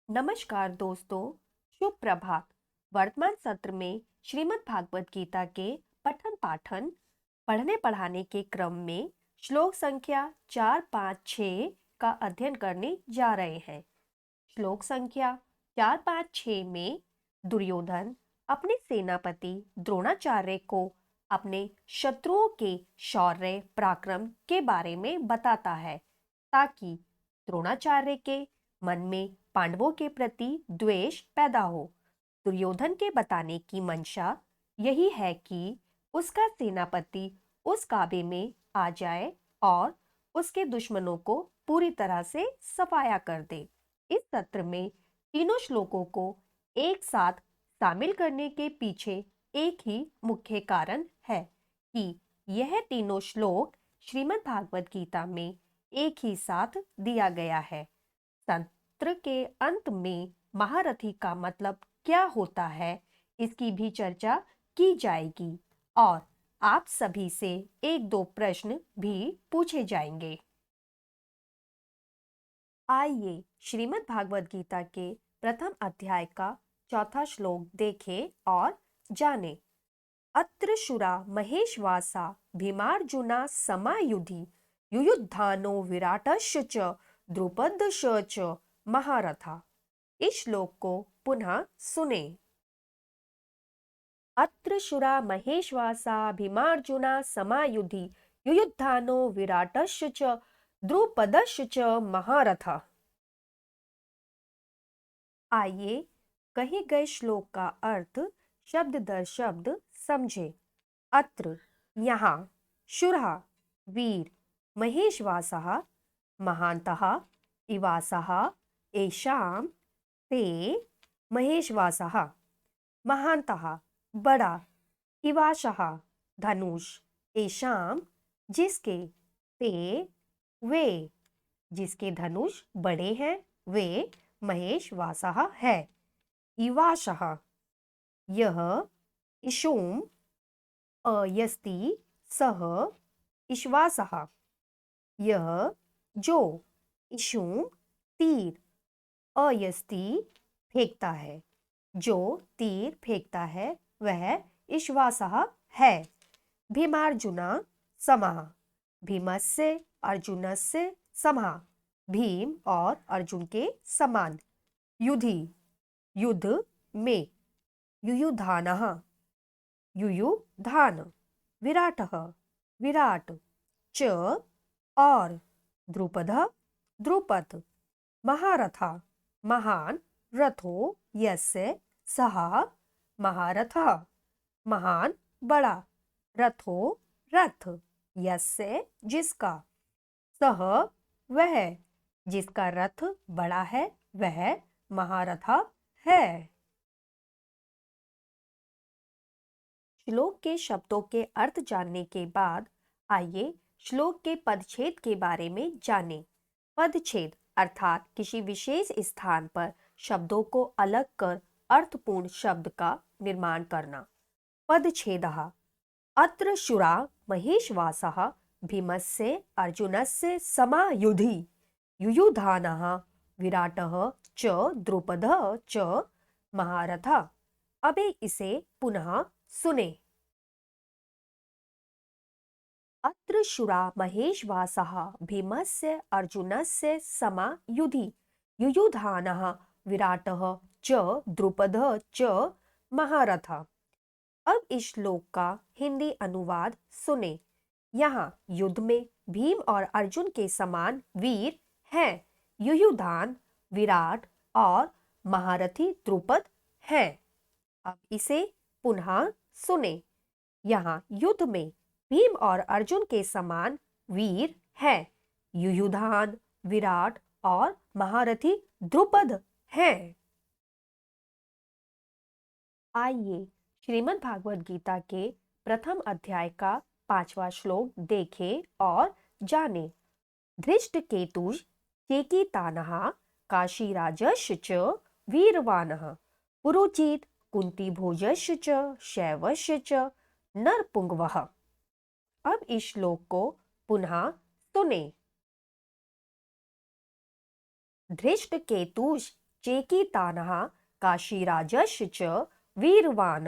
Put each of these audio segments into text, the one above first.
नमस्कार दोस्तों, शुभ प्रभात। वर्तमान सत्र में श्रीमद् भागवत गीता के पठन पाठन पढ़ने पढ़ाने के क्रम में श्लोक संख्या 4, 5, 6 का अध्ययन करने जा रहे हैं। श्लोक संख्या 4, 5, 6 में दुर्योधन अपने सेनापति द्रोणाचार्य को अपने शत्रुओं के शौर्य पराक्रम के बारे में बताता है ताकि द्रोणाचार्य के मन में पांडवों के प्रति द्वेष पैदा हो। दुर्योधन के बताने की मंशा यही है कि उसका सेनापति उस काबे में आ जाए और उसके दुश्मनों को पूरी तरह से सफाया कर दे। इस सत्र में तीनों श्लोकों को एक साथ शामिल करने के पीछे एक ही मुख्य कारण है कि यह तीनों श्लोक श्रीमद् भागवत गीता में एक ही साथ दिया गया है। सत्र के अंत में महारथी का मतलब क्या होता है, इसकी भी चर्चा की जाएगी और आप सभी से एक दो प्रश्न भी पूछे जाएंगे। आइए श्रीमद् भागवत गीता के प्रथम अध्याय का चौथा श्लोक देखें और जानें। अत्र शुरा महेशवासा भीमार्जुना समायुधि युयुद्धानो विराटश्च च द्रुपदश्च च महारथा। इस श्लोक को पुनः सुने। अत्र शुरा महेशवासा भीमार्जुना समायुधि युयुद्धानो विराटश्च च द्रुपदश्च च महारथा। आइए कहे गए श्लोक का अर्थ शब्द दर शब्द समझे। अत्र यहाँ, शुरः वीर, महेशवासः महान्तः, इवासः येषां, ते महेशवासः महान्तः बड़ा, इवासः धनुष, येषां जिसके, ते वे जिसके धनुष बड़े हैं वे महेशवासः है। इवासः यह, इषुम् अयस्ति सह इश्वासः यह जो, इषुम् तीर, अयस्ति फेंकता है, जो तीर फेंकता है वह इश्वासः है। भीमार्जुना समः, भीमस्य अर्जुनस्य समः, भीम और अर्जुन के समान। युधि युद्ध में, युयुधानः युयुधान, विराटः विराट, च और, द्रुपदः द्रुपद, महारथा महान, रथो यस्य सः महारथः महान बड़ा, रथो रथ, यस्य जिसका, सह वह जिसका रथ बड़ा है वह महारथा है। श्लोक के शब्दों के अर्थ जानने के बाद आइए श्लोक के पदछेद के बारे में जानें। पदछेद अर्थात किसी विशेष स्थान पर शब्दों को अलग कर अर्थपूर्ण शब्द का निर्माण करना। पदछेदः अत्र शुरा महेशवासः भीमस्य अर्जुनस्य समायुधि युयुधानः विराटः च द्रुपदः च महारथा। अब इसे पुनः सुने। अत्र शुरा महेशवासः भीमस्य अर्जुनस्य समायुधि युयुधानः विराटः च द्रुपदः च महारथा। अब इस श्लोक का हिंदी अनुवाद सुने। यहाँ युद्ध में भीम और अर्जुन के समान वीर हैं युयुधान, विराट और महारथी द्रुपद हैं। अब इसे पुनः सुने। यहाँ युद्ध में भीम और अर्जुन के समान वीर हैं युयुधान, विराट और महारथी द्रुपद हैं। आइए श्रीमद् भागवत गीता के प्रथम अध्याय का 5वां श्लोक देखें और जानें। धृष्टकेतुः चेकितानः काशीराजश्च च वीरवानः पुरोचित कुंतीभोजश्च च शैवश्च च नरपुंगवः। अब इस श्लोक को पुनः सुने। धृष्टकेतुः चेकितानः काशीराजश्च च वीरवान्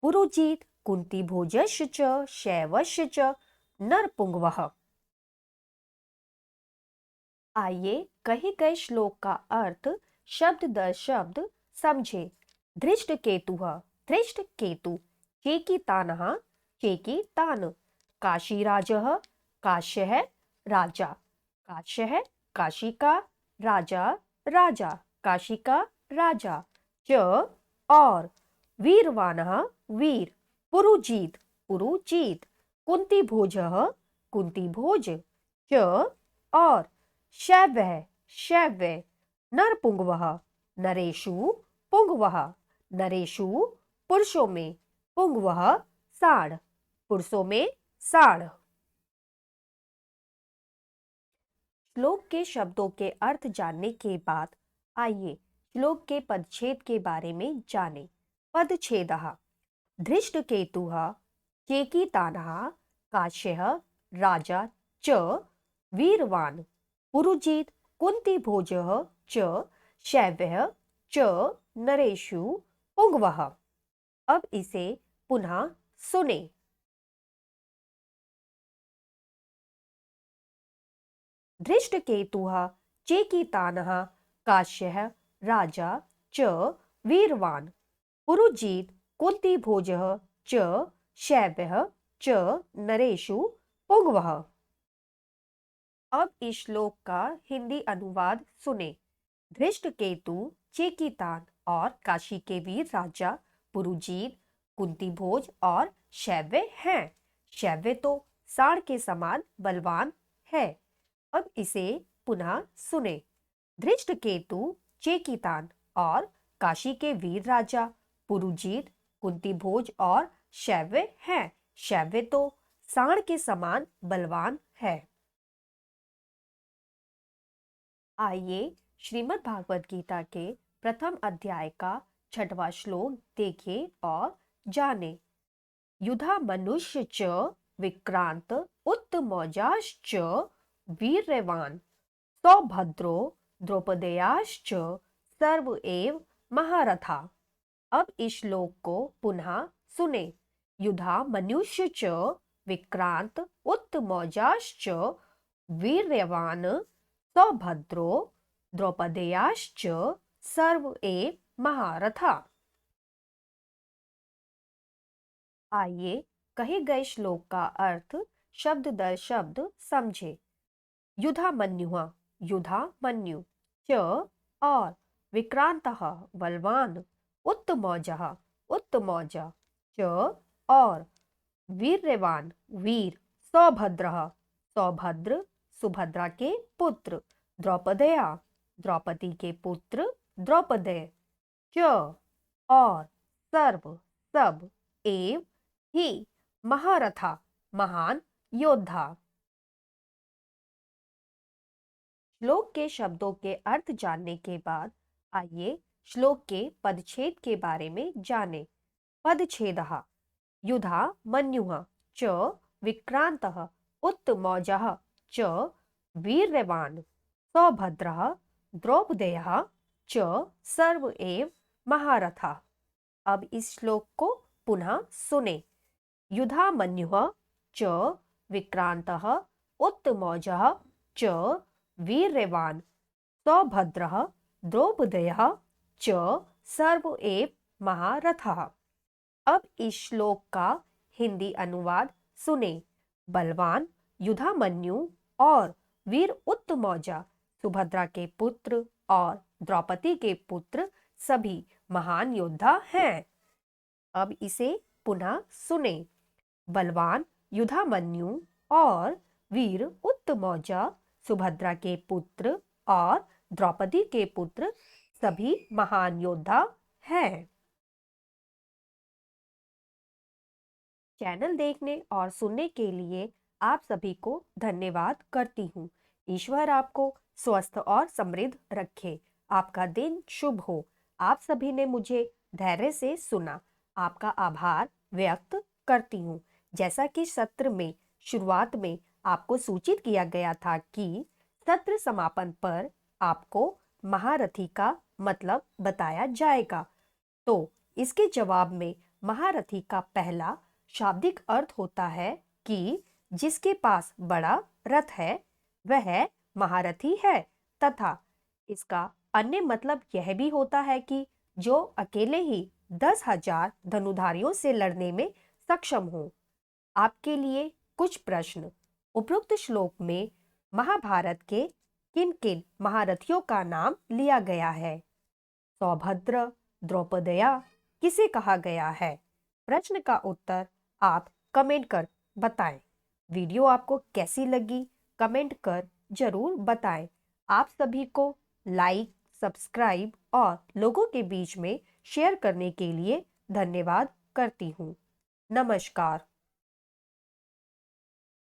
पुरुजित् कुन्तीभोजश्च च शैवश्च च नरपुंगवः। आइए कहे गए श्लोक का अर्थ शब्द दर शब्द समझे। धृष्टकेतुः धृष्टकेतु, चेकितानः चेकितान, काशीराजः काश्यः राजा, काश्यः काशी का राजा, राजा काशी का राजा, च और वीरवानः वीर, पुरुजीत पुरुजीत, कुंतीभोजः कुंतीभोज, च और शैवः शैव्य, नरपुंगवः नरेषु पुंगवः, नरेषु पुरुषों में, पुंगवः साढ़, पुरुषों में साढ़। श्लोक के शब्दों के अर्थ जानने के बाद आइए श्लोक के पदच्छेद के बारे में जानें। पदच्छेदः धृष्टकेतुः चेकितानः काश्यः राजा च वीरवान् पुरुजित् कुन्तीभोजः च शैव्यः च नरेषु पुंगवः। अब इसे पुनः सुने। धृष्टकेतुः चेकितानः काश्यः राजा च वीरवान् पुरुजित् कुन्तीभोजः च शैव्यः च नरेषु पुंगवः। अब इस श्लोक का हिंदी अनुवाद सुने। धृष्टकेतु चेकितान और काशी के वीर राजा पुरुजीत कुंतीभोज और शैव्य हैं। शैव्य तो साढ़ के समान बलवान है। अब इसे पुनः सुने। धृष्टकेतु चेकितान और काशी के वीर राजा पुरुजीत कुंतीभोज और शैव्य हैं। शैव्य तो साढ़ के समान बलवान है। आइए श्रीमद् भागवत गीता के प्रथम अध्याय का 6वां श्लोक देखें और जाने। युधा मनुष्य च विक्रांत उत्तमौजाश्च वीर्यवान् सौभद्रो द्रौपदेयाश्च सर्व एव महारथा। अब इस श्लोक को पुनः सुने। युधा मनुष्य च विक्रांत उत्तमौजाश्च वीर्यवान् सौभद्रो द्रौपदेयाश्च सर्व एव महारथा। आइए कहे गए श्लोक का अर्थ शब्द दर शब्द समझे। युधामन्युः युधामन्यु, च और विक्रांतः बलवान, उत्तमौजः उत्तमौज, च और वीर्यवान वीर, सौभद्रः सौभद्र सुभद्रा के पुत्र, द्रौपदया द्रौपदी के पुत्र द्रौपदय, च और सर्व सब, एव ही महारथा महान योद्धा। श्लोक के शब्दों के अर्थ जानने के बाद आइए श्लोक के पदच्छेद के बारे में जानें। पदच्छेदः युधा मन्युः च विक्रांतः उत्तमौजः च वीर्यवान् सौभद्रः द्रौपदेयः च सर्व एव महारथा। अब इस श्लोक को पुनः सुने। युधामन्युः च विक्रांतः उत्तमौजः च वीर्यवान् सौभद्रः द्रौपदेयः च सर्व एव महारथः। अब इस श्लोक का हिंदी अनुवाद सुने। बलवान युधामन्यु और वीर उत्तमौजा सुभद्रा के पुत्र और द्रौपदी के पुत्र सभी महान योद्धा हैं। अब इसे पुनः सुने। बलवान युधामन्यु और वीर उत्तमौजा सुभद्रा के पुत्र और द्रौपदी के पुत्र सभी महान योद्धा हैं। चैनल देखने और सुनने के लिए आप सभी को धन्यवाद करती हूँ। ईश्वर आपको स्वस्थ और समृद्ध रखे। आपका दिन शुभ हो। आप सभी ने मुझे धैर्य से सुना, आपका आभार व्यक्त करती हूँ। जैसा कि सत्र में शुरुआत में आपको सूचित किया गया था कि सत्र समापन पर आपको महारथी का मतलब बताया जाएगा। तो इसके जवाब में महारथी का पहला शाब्दिक अर्थ होता है कि जिसके पास बड़ा रथ है वह महारथी है, तथा इसका अन्य मतलब यह भी होता है कि जो अकेले ही 10,000 धनुधारियों से लड़ने में सक्षम हो। आपके लिए कुछ प्रश्न। उपरोक्त श्लोक में महाभारत के किन किन महारथियों का नाम लिया गया है? सौभद्र, द्रौपदया किसे कहा गया है? प्रश्न का उत्तर आप कमेंट कर बताएं। वीडियो आपको कैसी लगी कमेंट कर जरूर बताएं। आप सभी को लाइक, सब्सक्राइब और लोगों के बीच में शेयर करने के लिए धन्यवाद करती हूँ। नमस्कार।